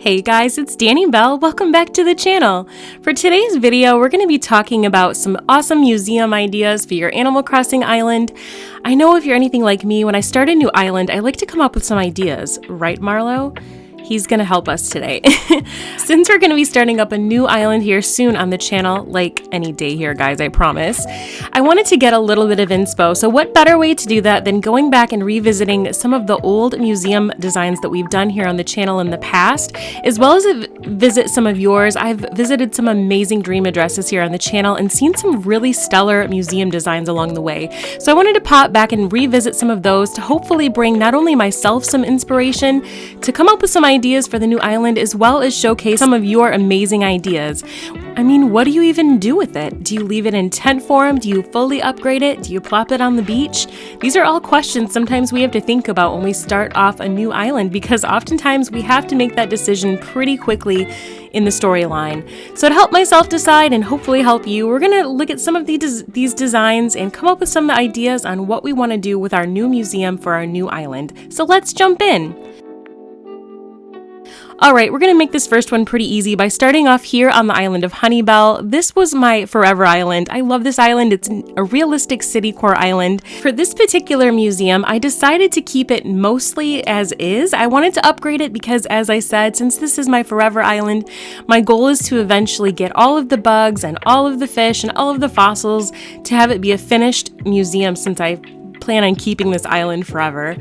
Hey guys, it's Danibelle. Welcome back to the channel. For today's video, we're going to be talking about some awesome museum ideas for your Animal Crossing island. I know if you're anything like me, when I start a new island, I like to come up with some ideas. Right, Marlo? He's going to help us today. Since we're going to be starting up a new island here soon on the channel, like any day here, guys, I promise, I wanted to get a little bit of inspo. So what better way to do that than going back and revisiting some of the old museum designs that we've done here on the channel in the past, as well as visit some of yours. I've visited some amazing dream addresses here on the channel and seen some really stellar museum designs along the way. So I wanted to pop back and revisit some of those to hopefully bring not only myself some inspiration to come up with some ideas for the new island, as well as showcase some of your amazing ideas. I mean, what do you even do with it? Do you leave it in tent form? Do you fully upgrade it? Do you plop it on the beach? These are all questions sometimes we have to think about when we start off a new island, because oftentimes we have to make that decision pretty quickly in the storyline. So to help myself decide and hopefully help you, we're going to look at some of these designs and come up with some ideas on what we want to do with our new museum for our new island. So let's jump in. Alright, we're going to make this first one pretty easy by starting off here on the island of Honeybelle. This was my forever island. I love this island. It's a realistic city core island. For this particular museum, I decided to keep it mostly as is. I wanted to upgrade it because, as I said, since this is my forever island, my goal is to eventually get all of the bugs and all of the fish and all of the fossils to have it be a finished museum, since I plan on keeping this island forever.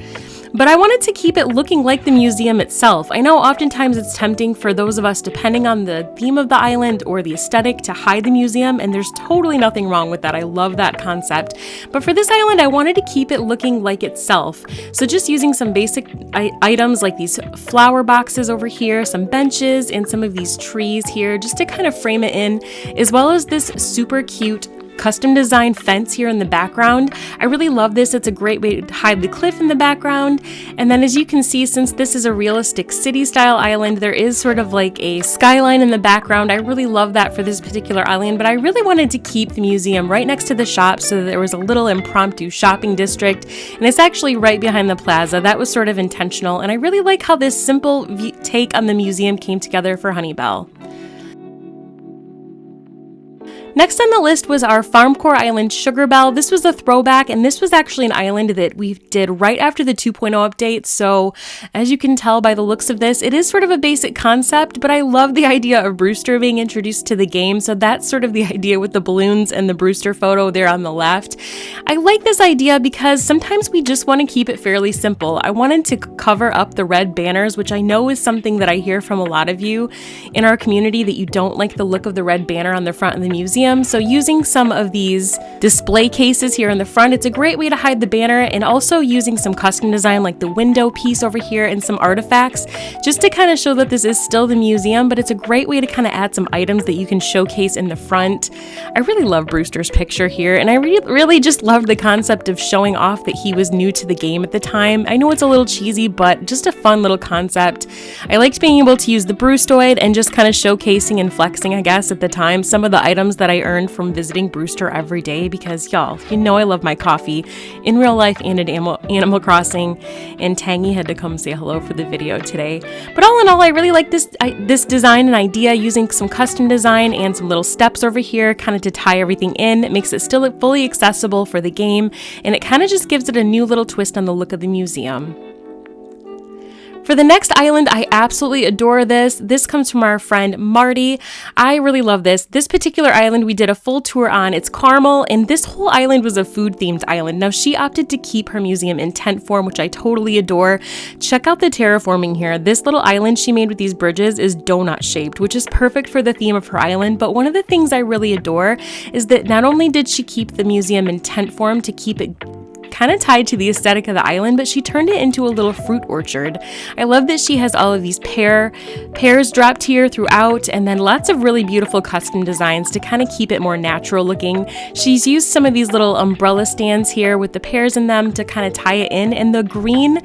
But I wanted to keep it looking like the museum itself. I know oftentimes it's tempting for those of us, depending on the theme of the island or the aesthetic, to hide the museum, and there's totally nothing wrong with that. I love that concept. But for this island, I wanted to keep it looking like itself. So just using some basic items like these flower boxes over here, some benches, and some of these trees here, just to kind of frame it in, as well as this super cute custom designed fence here in the background. I really love this. It's a great way to hide the cliff in the background. And then, as you can see, since this is a realistic city style island, there is sort of like a skyline in the background. I really love that for this particular island, but I really wanted to keep the museum right next to the shop so that there was a little impromptu shopping district, and it's actually right behind the plaza. That was sort of intentional, and I really like how this simple take on the museum came together for Honeybelle. Next on the list was our Farmcore island, Sugarbelle. This was a throwback, and this was actually an island that we did right after the 2.0 update. So as you can tell by the looks of this, it is sort of a basic concept, but I love the idea of Brewster being introduced to the game. So that's sort of the idea with the balloons and the Brewster photo there on the left. I like this idea because sometimes we just want to keep it fairly simple. I wanted to cover up the red banners, which I know is something that I hear from a lot of you in our community, that you don't like the look of the red banner on the front of the museum. So using some of these display cases here in the front, it's a great way to hide the banner, and also using some custom design like the window piece over here and some artifacts, just to kind of show that this is still the museum, but it's a great way to kind of add some items that you can showcase in the front. I really love Brewster's picture here, and I really just loved the concept of showing off that he was new to the game at the time. I know it's a little cheesy, but just a fun little concept. I liked being able to use the Brewstoid and just kind of showcasing and flexing, I guess, at the time, some of the items that I earned from visiting Brewster every day, because y'all, you know I love my coffee in real life and in Animal Crossing, and Tangy had to come say hello for the video today. But all in all, I really like this design and idea, using some custom design and some little steps over here kind of to tie everything in. It makes it still fully accessible for the game, and it kind of just gives it a new little twist on the look of the museum. For the next island, I absolutely adore this. This comes from our friend Marti. I really love this. This particular island we did a full tour on. It's Caramel, and this whole island was a food-themed island. Now, she opted to keep her museum in tent form, which I totally adore. Check out the terraforming here. This little island she made with these bridges is donut-shaped, which is perfect for the theme of her island. But one of the things I really adore is that not only did she keep the museum in tent form to keep it kind of tied to the aesthetic of the island, but she turned it into a little fruit orchard. I love that she has all of these pears dropped here throughout, and then lots of really beautiful custom designs to kind of keep it more natural looking. She's used some of these little umbrella stands here with the pears in them to kind of tie it in, and the green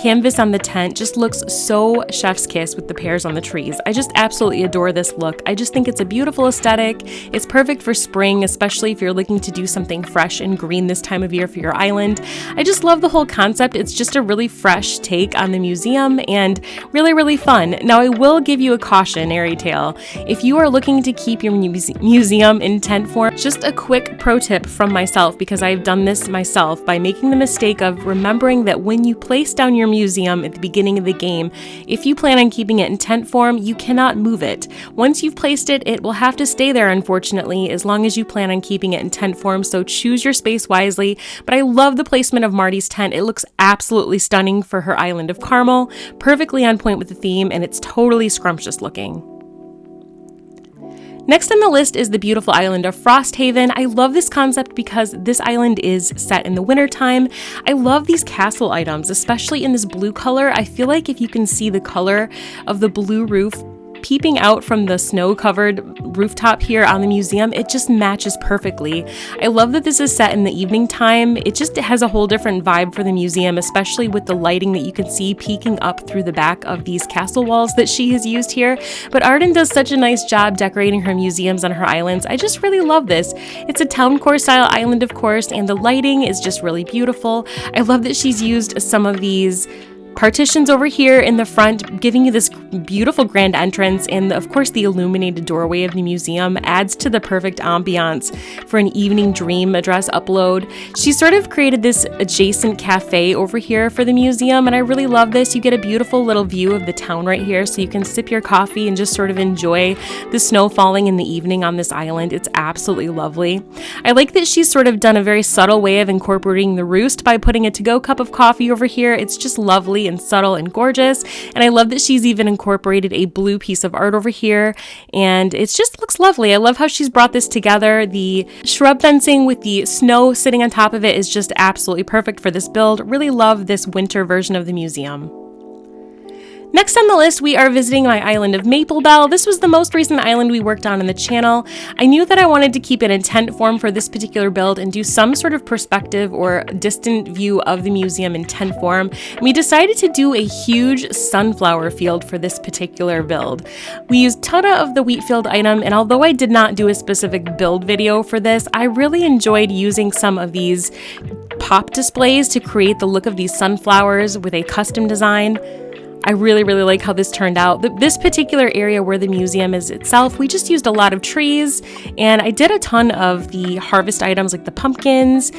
canvas on the tent just looks so chef's kiss with the pears on the trees. I just absolutely adore this look. I just think it's a beautiful aesthetic. It's perfect for spring, especially if you're looking to do something fresh and green this time of year for your island. island. I just love the whole concept. It's just a really fresh take on the museum and really, really fun. Now, I will give you a cautionary tale. If you are looking to keep your museum in tent form, just a quick pro tip from myself, because I've done this myself by making the mistake of remembering that when you place down your museum at the beginning of the game, if you plan on keeping it in tent form, you cannot move it. Once you've placed it, it will have to stay there, unfortunately, as long as you plan on keeping it in tent form, so choose your space wisely. But I love the placement of Marti's tent. It looks absolutely stunning for her island of caramel, perfectly on point with the theme, and it's totally scrumptious looking. Next on the list is the beautiful island of Frosthaven. I love this concept because this island is set in the wintertime. I love these castle items, especially in this blue color. I feel like if you can see the color of the blue roof peeping out from the snow-covered rooftop here on the museum, it just matches perfectly. I love that this is set in the evening time. It just has a whole different vibe for the museum, especially with the lighting that you can see peeking up through the back of these castle walls that she has used here. But Arden does such a nice job decorating her museums on her islands. I just really love this. It's a town core style island, of course, and the lighting is just really beautiful. I love that she's used some of these partitions over here in the front, giving you this beautiful grand entrance, and of course the illuminated doorway of the museum adds to the perfect ambiance for an evening dream address upload. She sort of created this adjacent cafe over here for the museum, and I really love this. You get a beautiful little view of the town right here, so you can sip your coffee and just sort of enjoy the snow falling in the evening on this island. It's absolutely lovely. I like that she's sort of done a very subtle way of incorporating the roost by putting a to-go cup of coffee over here. It's just lovely and subtle and gorgeous, and I love that she's even incorporated a blue piece of art over here, and it just looks lovely. I love how she's brought this together. The shrub fencing with the snow sitting on top of it is just absolutely perfect for this build. Really love this winter version of the museum. Next on the list, we are visiting my island of Maplebelle. This was the most recent island we worked on the channel. I knew that I wanted to keep it in tent form for this particular build and do some sort of perspective or distant view of the museum in tent form. And we decided to do a huge sunflower field for this particular build. We used ton of the wheat field item, and although I did not do a specific build video for this, I really enjoyed using some of these pop displays to create the look of these sunflowers with a custom design. I really, really like how this turned out. This particular area where the museum is itself, we just used a lot of trees, and I did a ton of the harvest items like the pumpkins.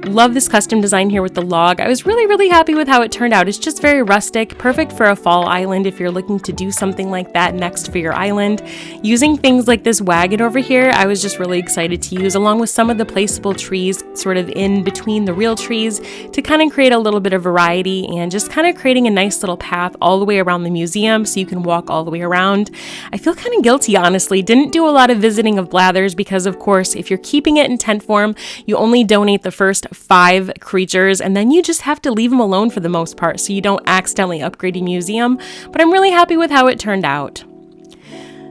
Love this custom design here with the log. I was really, really happy with how it turned out. It's just very rustic, perfect for a fall island if you're looking to do something like that next for your island. Using things like this wagon over here, I was just really excited to use, along with some of the placeable trees sort of in between the real trees to kind of create a little bit of variety and just kind of creating a nice little path all the way around the museum so you can walk all the way around. I feel kind of guilty, honestly. Didn't do a lot of visiting of blathers because, of course, if you're keeping it in tent form, you only donate the first 5 creatures, and then you just have to leave them alone for the most part so you don't accidentally upgrade your museum, but I'm really happy with how it turned out.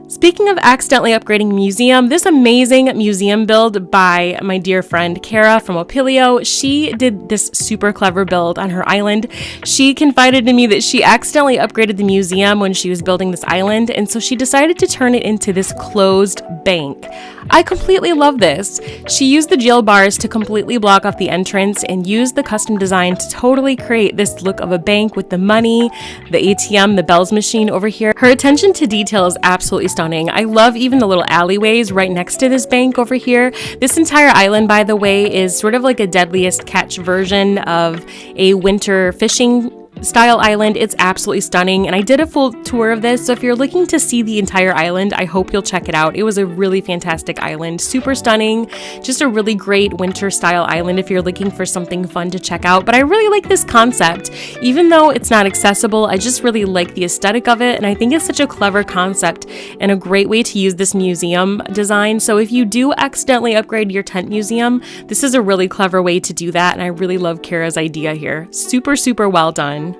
Speaking of accidentally upgrading museum, this amazing museum build by my dear friend Cara from Opilio, she did this super clever build on her island. She confided to me that she accidentally upgraded the museum when she was building this island, and so she decided to turn it into this closed bank. I completely love this. She used the jail bars to completely block off the entrance and used the custom design to totally create this look of a bank with the money, the ATM, the bells machine over here. Her attention to detail is absolutely stunning. I love even the little alleyways right next to this bank over here. This entire island, by the way, is sort of like a Deadliest Catch version of a winter fishing style island. It's absolutely stunning, and I did a full tour of this, so if you're looking to see the entire island, I hope you'll check it out. It was a really fantastic island, super stunning, just a really great winter style island if you're looking for something fun to check out. But I really like this concept. Even though it's not accessible, I just really like the aesthetic of it, and I think it's such a clever concept and a great way to use this museum design. So if you do accidentally upgrade your tent museum, this is a really clever way to do that, and I really love Cara's idea here. Super, super well done.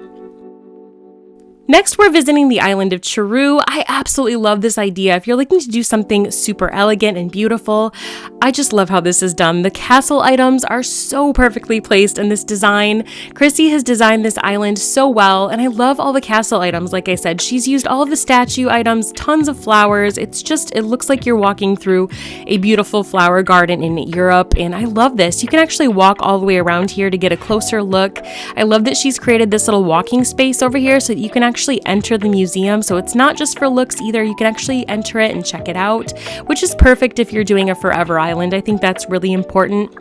Next, we're visiting the island of Charoo. I absolutely love this idea. If you're looking to do something super elegant and beautiful, I just love how this is done. The castle items are so perfectly placed in this design. Crissy has designed this island so well, and I love all the castle items. Like I said, she's used all of the statue items, tons of flowers. It looks like you're walking through a beautiful flower garden in Europe, and I love this. You can actually walk all the way around here to get a closer look. I love that she's created this little walking space over here so that you can actually enter the museum. So it's not just for looks either. You can actually enter it and check it out, which is perfect if you're doing a forever island. I think that's really important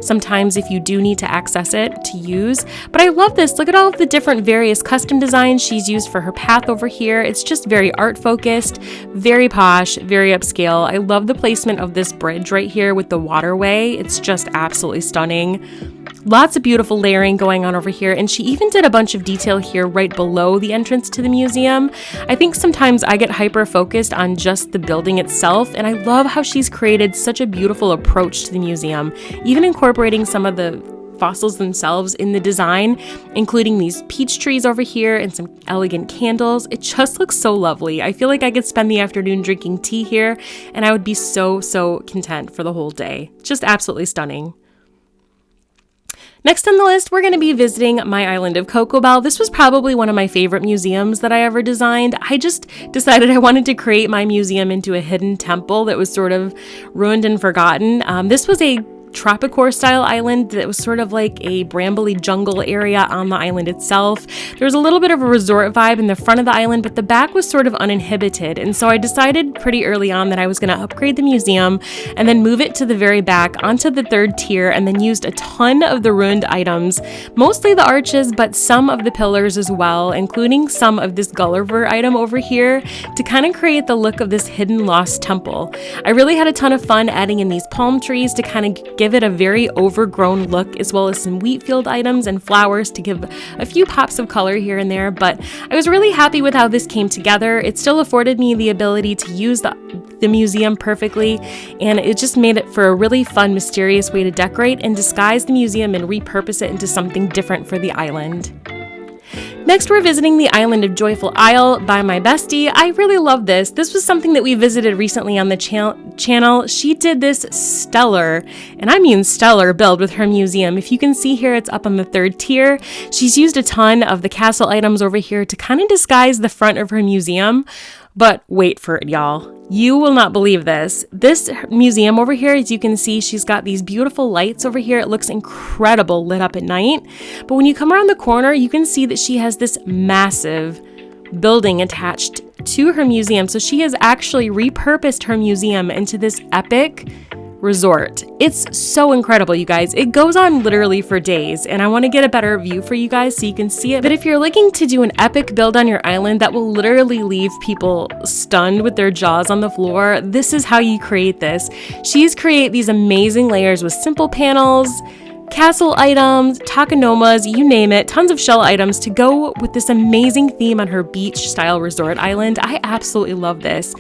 sometimes if you do need to access it to use. But I love this. Look at all of the different various custom designs she's used for her path over here. It's just very art focused, very posh, very upscale. I love the placement of this bridge right here with the waterway. It's just absolutely stunning. Lots of beautiful layering going on over here, and she even did a bunch of detail here right below the entrance to the museum. I think sometimes I get hyper focused on just the building itself, and I love how she's created such a beautiful approach to the museum, even incorporating some of the fossils themselves in the design, including these peach trees over here and some elegant candles. It just looks so lovely. I feel like I could spend the afternoon drinking tea here, and I would be so content for the whole day. Just absolutely stunning. Next on the list, we're going to be visiting my island of Cocobelle. This was probably one of my favorite museums that I ever designed. I just decided I wanted to create my museum into a hidden temple that was sort of ruined and forgotten. This was a Tropicore style island that was sort of like a brambly jungle area on the island itself. There was a little bit of a resort vibe in the front of the island, but the back was sort of uninhibited. And so I decided pretty early on that I was going to upgrade the museum and then move it to the very back onto the third tier, and then used a ton of the ruined items, mostly the arches, but some of the pillars as well, including some of this Gulliver item over here to kind of create the look of this hidden lost temple. I really had a ton of fun adding in these palm trees to kind of give it a very overgrown look, as well as some wheat field items and flowers to give a few pops of color here and there. But I was really happy with how this came together. It still afforded me the ability to use the museum perfectly, and it just made it for a really fun, mysterious way to decorate and disguise the museum and repurpose it into something different for the island. Next, we're visiting the island of Joyful Isle by my bestie. I really love this. This was something that we visited recently on the channel. She did this stellar, and I mean stellar, build with her museum. If you can see here, it's up on the third tier. She's used a ton of the castle items over here to kind of disguise the front of her museum. But wait for it, y'all. You will not believe this. This museum over here, as you can see, she's got these beautiful lights over here. It looks incredible lit up at night. But when you come around the corner, you can see that she has this massive building attached to her museum. So she has actually repurposed her museum into this epic resort. It's so incredible, you guys. It goes on literally for days, and I want to get a better view for you guys so you can see it. But if you're looking to do an epic build on your island that will literally leave people stunned with their jaws on the floor, this is how you create this. She's created these amazing layers with simple panels, castle items, takonomas, you name it, tons of shell items to go with this amazing theme on her beach style resort island. I absolutely love this.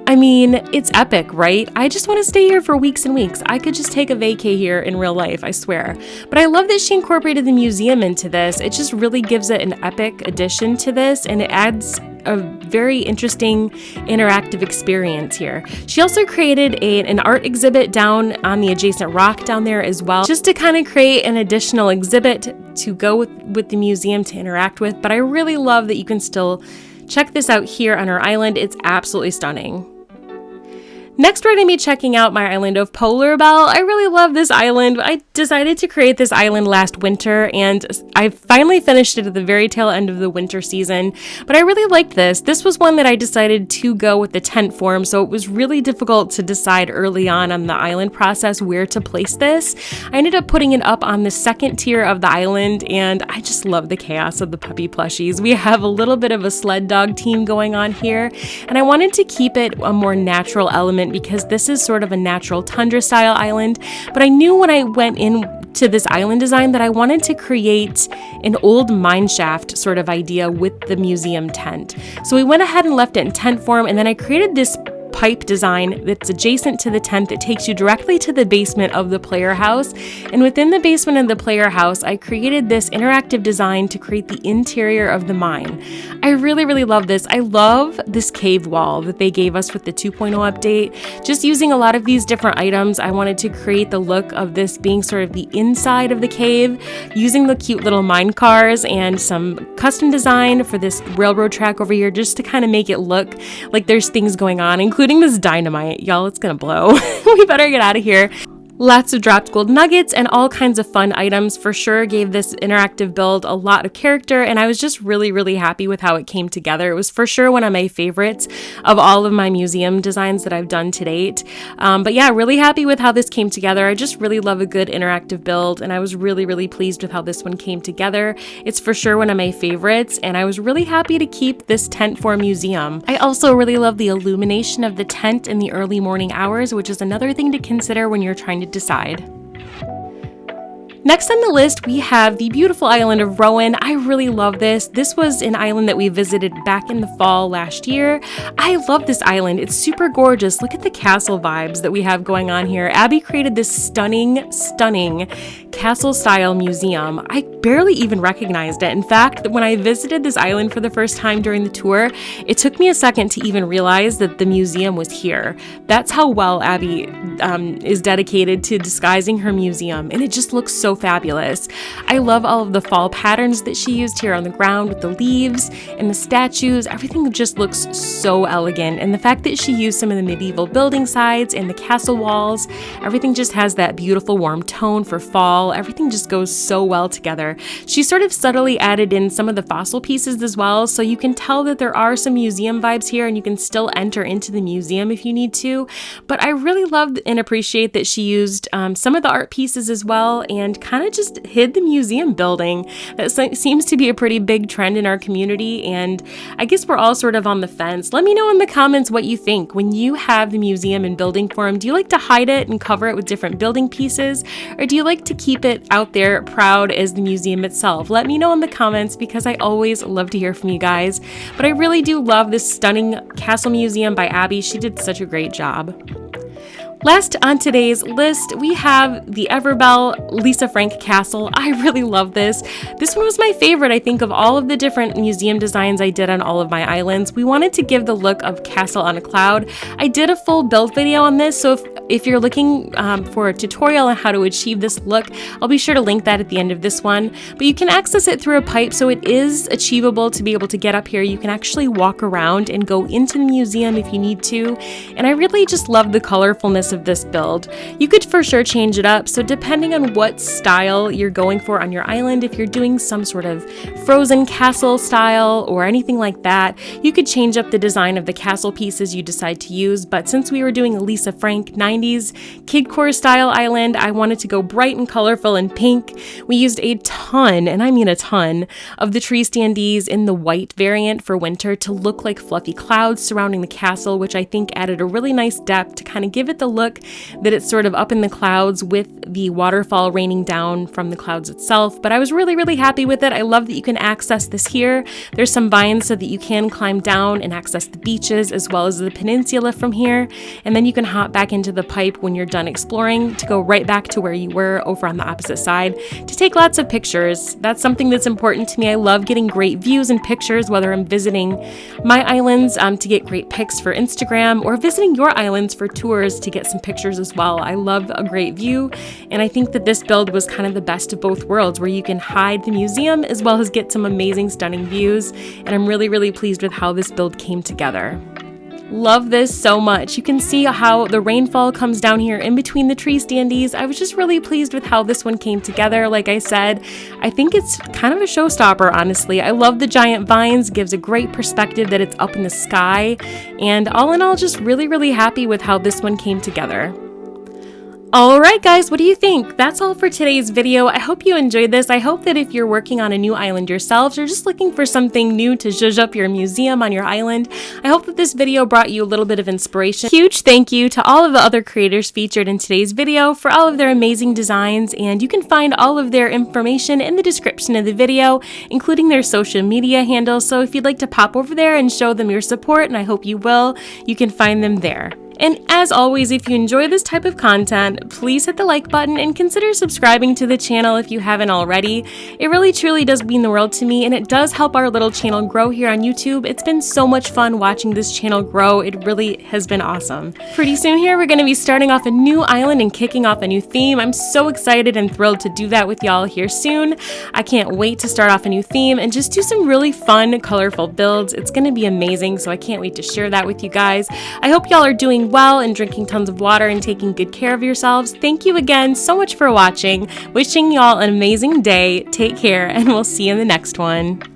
I mean, it's epic, right? I just want to stay here for weeks and weeks. I could just take a vacay here in real life, I swear. But I love that she incorporated the museum into this. It just really gives it an epic addition to this, and it adds a very interesting interactive experience here. She also created an art exhibit down on the adjacent rock down there as well, just to kind of create an additional exhibit to go with the museum to interact with. But I really love that you can still check this out here on our island. It's absolutely stunning. Next, we're going to be checking out my island of Polarbelle. I really love this island. I decided to create this island last winter, and I finally finished it at the very tail end of the winter season, but I really liked this. This was one that I decided to go with the tent form, so it was really difficult to decide early on the island process where to place this. I ended up putting it up on the second tier of the island, and I just love the chaos of the puppy plushies. We have a little bit of a sled dog team going on here, and I wanted to keep it a more natural element because this is sort of a natural tundra style island. But I knew when I went into this island design that I wanted to create an old mine shaft sort of idea with the museum tent. So we went ahead and left it in tent form, and then I created this pipe design that's adjacent to the tent that takes you directly to the basement of the player house. And within the basement of the player house, I created this interactive design to create the interior of the mine. I really, really love this. I love this cave wall that they gave us with the 2.0 update. Just using a lot of these different items, I wanted to create the look of this being sort of the inside of the cave, using the cute little mine cars and some custom design for this railroad track over here, just to kind of make it look like there's things going on, including this dynamite. Y'all, it's gonna blow. We better get out of here. Lots of dropped gold nuggets and all kinds of fun items for sure gave this interactive build a lot of character, and I was just really, really happy with how it came together. It was for sure one of my favorites of all of my museum designs that I've done to date. But yeah, really happy with how this came together. I just really love a good interactive build, and I was really, really pleased with how this one came together. It's for sure one of my favorites, and I was really happy to keep this tent for a museum. I also really love the illumination of the tent in the early morning hours, which is another thing to consider when you're trying to decide. Next on the list, we have the beautiful island of Rowan. I really love this. This was an island that we visited back in the fall last year. I love this island. It's super gorgeous. Look at the castle vibes that we have going on here. Abby created this stunning castle style museum. I barely even recognized it. In fact, when I visited this island for the first time during the tour, it took me a second to even realize that the museum was here. That's how well Abby is dedicated to disguising her museum, and it just looks so fabulous. I love all of the fall patterns that she used here on the ground with the leaves and the statues. Everything just looks so elegant, and the fact that she used some of the medieval building sides and the castle walls, everything just has that beautiful warm tone for fall. Everything just goes so well together. She sort of subtly added in some of the fossil pieces as well, so you can tell that there are some museum vibes here, and you can still enter into the museum if you need to. But I really loved and appreciate that she used some of the art pieces as well, and kind of just hid the museum building. That seems to be a pretty big trend in our community, and I guess we're all sort of on the fence. Let me know in the comments what you think. When you have the museum in building form, do you like to hide it and cover it with different building pieces, or do you like to keep it out there proud as the museum itself? Let me know in the comments, because I always love to hear from you guys. But I really do love this stunning castle museum by Abby. She did such a great job. Last on today's list, we have the Everbelle Lisa Frank Castle. I really love this. This one was my favorite, I think, of all of the different museum designs I did on all of my islands. We wanted to give the look of Castle on a Cloud. I did a full build video on this, so if you're looking for a tutorial on how to achieve this look, I'll be sure to link that at the end of this one. But you can access it through a pipe, so it is achievable to be able to get up here. You can actually walk around and go into the museum if you need to, and I really just love the colorfulness of this build. You could for sure change it up, so depending on what style you're going for on your island, if you're doing some sort of frozen castle style or anything like that, you could change up the design of the castle pieces you decide to use. But since we were doing a Lisa Frank 90s kidcore style island, I wanted to go bright and colorful and pink. We used a ton, and I mean a ton, of the tree standees in the white variant for winter to look like fluffy clouds surrounding the castle, which I think added a really nice depth to kind of give it the look that it's sort of up in the clouds with the waterfall raining down from the clouds itself. But I was really, really happy with it. I love that you can access this here. There's some vines so that you can climb down and access the beaches as well as the peninsula from here. And then you can hop back into the pipe when you're done exploring to go right back to where you were over on the opposite side to take lots of pictures. That's something that's important to me. I love getting great views and pictures, whether I'm visiting my islands to get great pics for Instagram or visiting your islands for tours to get some pictures as well. I love a great view, and I think that this build was kind of the best of both worlds, where you can hide the museum as well as get some amazing, stunning views, and I'm really, really pleased with how this build came together. Love this so much. You can see how the rainfall comes down here in between the tree standees. I was just really pleased with how this one came together. Like I said, I think it's kind of a showstopper, honestly. I love the giant vines, gives a great perspective that it's up in the sky, and all in all, just really, really happy with how this one came together. Alright guys, what do you think? That's all for today's video. I hope you enjoyed this. I hope that if you're working on a new island yourselves or just looking for something new to zhuzh up your museum on your island, I hope that this video brought you a little bit of inspiration. Huge thank you to all of the other creators featured in today's video for all of their amazing designs, and you can find all of their information in the description of the video, including their social media handles, so if you'd like to pop over there and show them your support, and I hope you will, you can find them there. And as always, if you enjoy this type of content, please hit the like button and consider subscribing to the channel if you haven't already. It really truly does mean the world to me, and it does help our little channel grow here on YouTube. It's been so much fun watching this channel grow. It really has been awesome. Pretty soon here, we're going to be starting off a new island and kicking off a new theme. I'm so excited and thrilled to do that with y'all here soon. I can't wait to start off a new theme and just do some really fun, colorful builds. It's going to be amazing, so I can't wait to share that with you guys. I hope y'all are doing well and drinking tons of water and taking good care of yourselves. Thank you again so much for watching. Wishing y'all an amazing day. Take care, and we'll see you in the next one.